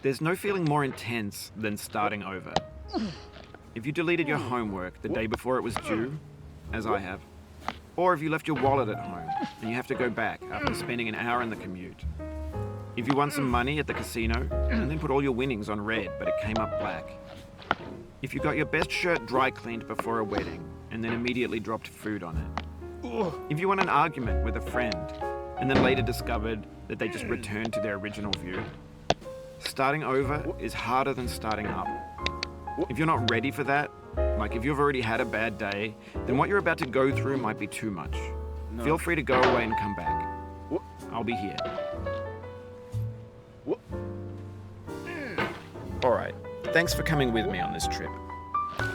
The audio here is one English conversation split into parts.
There's no feeling more intense than starting over. If you deleted your homework the day before it was due, as I have, or if you left your wallet at home and you have to go back after spending an hour in the commute. If you won some money at the casino and then put all your winnings on red but it came up black. If you got your best shirt dry cleaned before a wedding and then immediately dropped food on it. If you won an argument with a friend and then later discovered that they just returned to their original view. Starting over is harder than starting up. If you're not ready for that, like if you've already had a bad day, then what you're about to go through might be too much. No. Feel free to go away and come back. I'll be here. Alright, thanks for coming with me on this trip.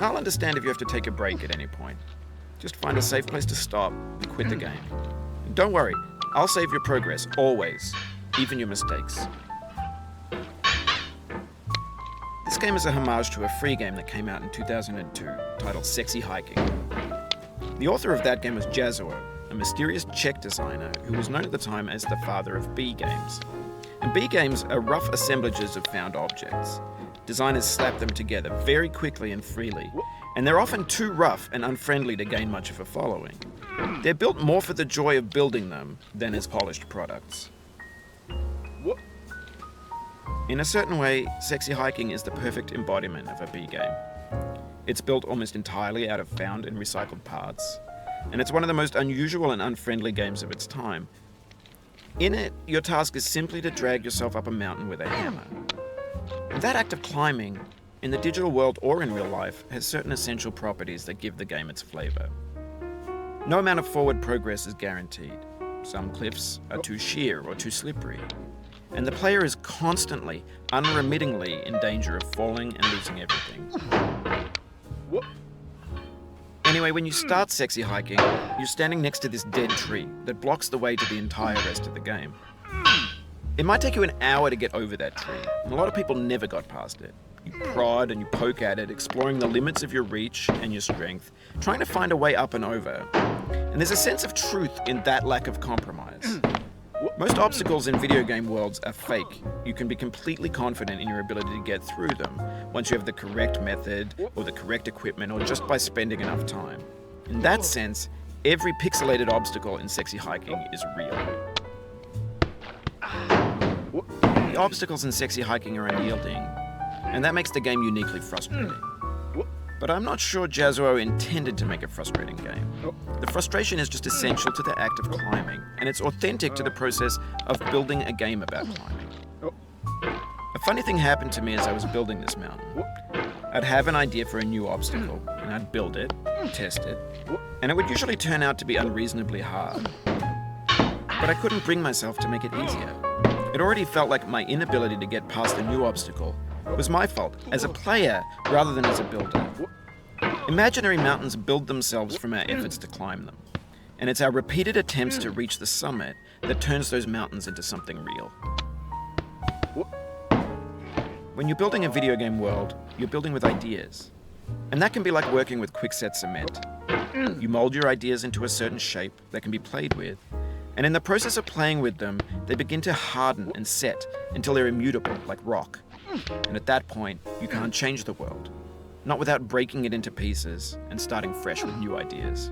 I'll understand if you have to take a break at any point. Just find a safe place to stop and quit the game. And don't worry, I'll save your progress, always, even your mistakes. This game is a homage to a free game that came out in 2002, titled Sexy Hiking. The author of that game was Jazuo, a mysterious Czech designer who was known at the time as the father of B games. And B games are rough assemblages of found objects. Designers slap them together very quickly and freely, and they're often too rough and unfriendly to gain much of a following. They're built more for the joy of building them than as polished products. In a certain way, Sexy Hiking is the perfect embodiment of a B game. It's built almost entirely out of found and recycled parts, and it's one of the most unusual and unfriendly games of its time. In it, your task is simply to drag yourself up a mountain with a hammer. And that act of climbing, in the digital world or in real life, has certain essential properties that give the game its flavor. No amount of forward progress is guaranteed. Some cliffs are too sheer or too slippery. And the player is constantly, unremittingly in danger of falling and losing everything. Anyway, when you start Sexy Hiking, you're standing next to this dead tree that blocks the way to the entire rest of the game. It might take you an hour to get over that tree, and a lot of people never got past it. You prod and you poke at it, exploring the limits of your reach and your strength, trying to find a way up and over. And there's a sense of truth in that lack of compromise. Most obstacles in video game worlds are fake. You can be completely confident in your ability to get through them once you have the correct method or the correct equipment or just by spending enough time. In that sense, every pixelated obstacle in Sexy Hiking is real. The obstacles in Sexy Hiking are unyielding, and that makes the game uniquely frustrating. But I'm not sure Jazuo intended to make a frustrating game. The frustration is just essential to the act of climbing, and it's authentic to the process of building a game about climbing. A funny thing happened to me as I was building this mountain. I'd have an idea for a new obstacle, and I'd build it, test it, and it would usually turn out to be unreasonably hard. But I couldn't bring myself to make it easier. It already felt like my inability to get past a new obstacle was my fault as a player rather than as a builder. Imaginary mountains build themselves from our efforts to climb them, and it's our repeated attempts to reach the summit that turns those mountains into something real. When you're building a video game world, you're building with ideas, and that can be like working with quickset cement. You mold your ideas into a certain shape that can be played with, and in the process of playing with them, they begin to harden and set until they're immutable, like rock. And at that point, you can't change the world. Not without breaking it into pieces and starting fresh with new ideas.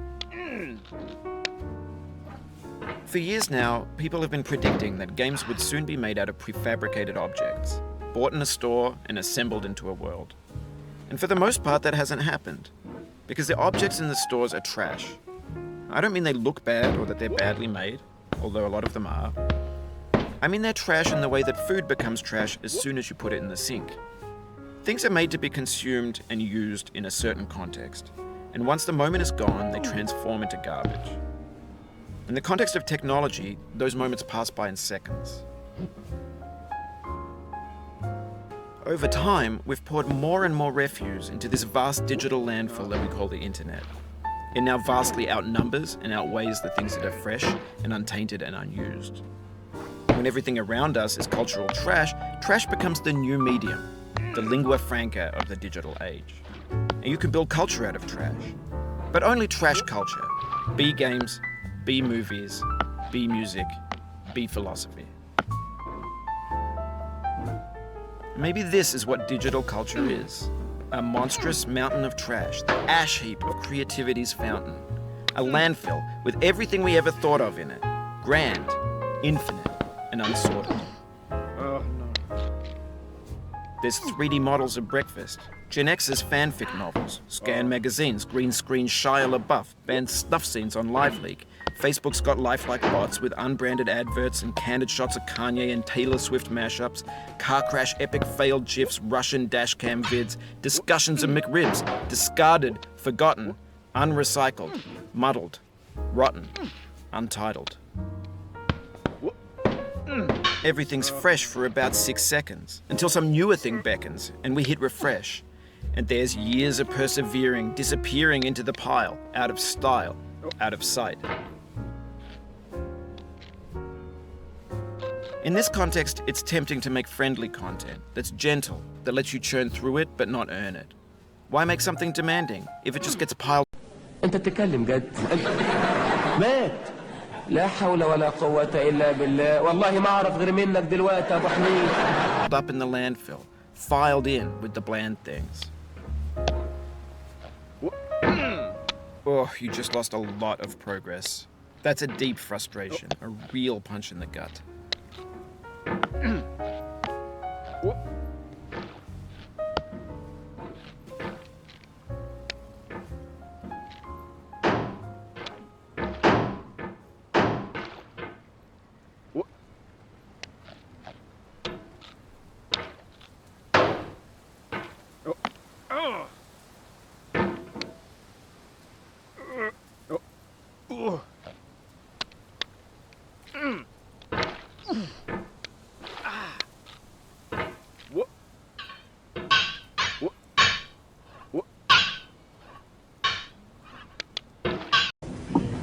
For years now, people have been predicting that games would soon be made out of prefabricated objects, bought in a store and assembled into a world. And for the most part, that hasn't happened, because the objects in the stores are trash. I don't mean they look bad or that they're badly made, although a lot of them are. I mean they're trash in the way that food becomes trash as soon as you put it in the sink. Things are made to be consumed and used in a certain context, and once the moment is gone, they transform into garbage. In the context of technology, those moments pass by in seconds. Over time, we've poured more and more refuse into this vast digital landfill that we call the internet. It now vastly outnumbers and outweighs the things that are fresh and untainted and unused. When everything around us is cultural trash, trash becomes the new medium, the lingua franca of the digital age. And you can build culture out of trash. But only trash culture. B games, B movies, B music, B philosophy. Maybe this is what digital culture is. A monstrous mountain of trash, the ash heap of creativity's fountain. A landfill with everything we ever thought of in it. Grand, infinite, and unsorted. Oh, no. There's 3D models of breakfast, Gen X's fanfic novels, Scan magazines, green screen Shia LaBeouf, banned snuff scenes on LiveLeak. Facebook's got lifelike bots with unbranded adverts and candid shots of Kanye and Taylor Swift mashups, car crash epic failed GIFs, Russian dashcam vids, discussions of McRibs, discarded, forgotten, unrecycled, muddled, rotten, untitled. Everything's fresh for about 6 seconds, until some newer thing beckons, and we hit refresh. And there's years of persevering, disappearing into the pile, out of style, out of sight. In this context, it's tempting to make friendly content that's gentle, that lets you churn through it but not earn it. Why make something demanding if it just gets piled أنت تتكلم جد مات لا حول ولا قوة إلا بالله والله ما أعرف غير منك دلوقتي يا أبو حميد up in the landfill, filed in with the bland things? Oh, you just lost a lot of progress. That's a deep frustration, a real punch in the gut.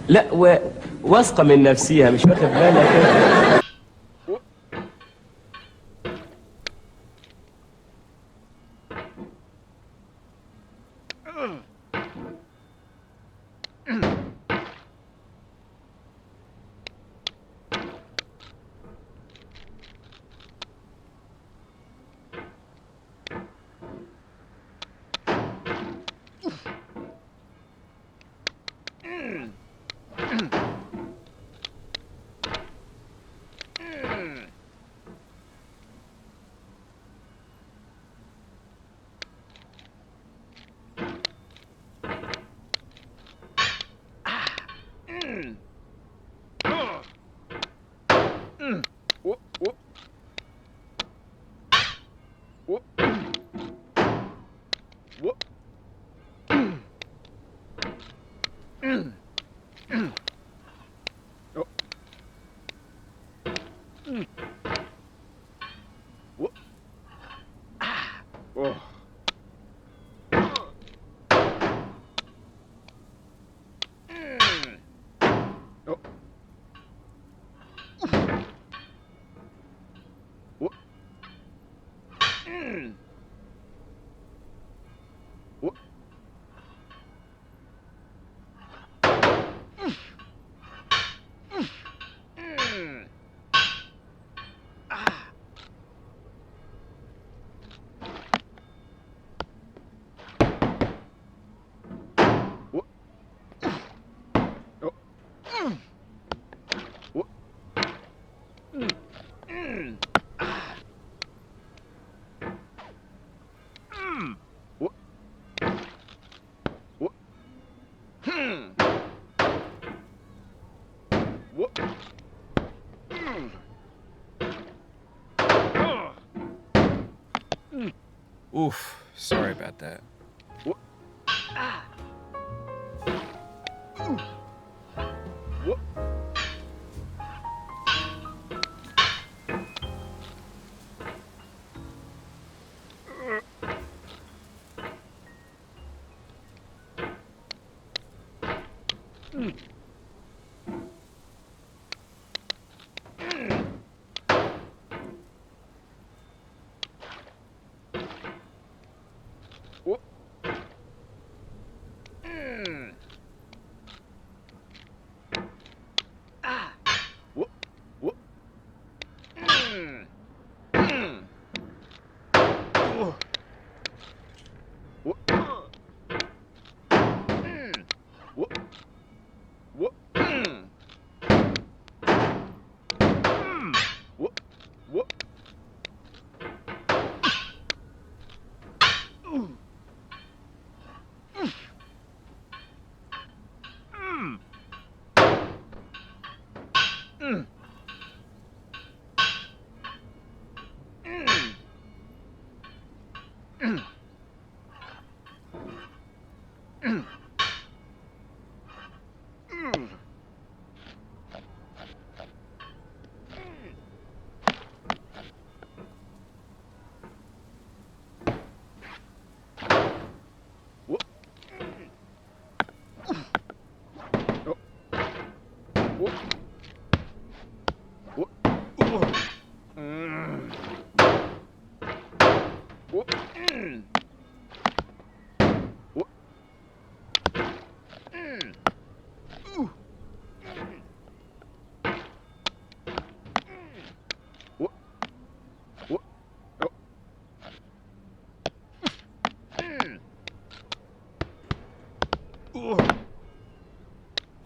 لا واثقة من نفسيها مش واخد بالك Oof, sorry about that.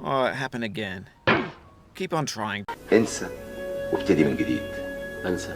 Oh, it happened again. Keep on trying. انسى وابتدي من جديد. انسى.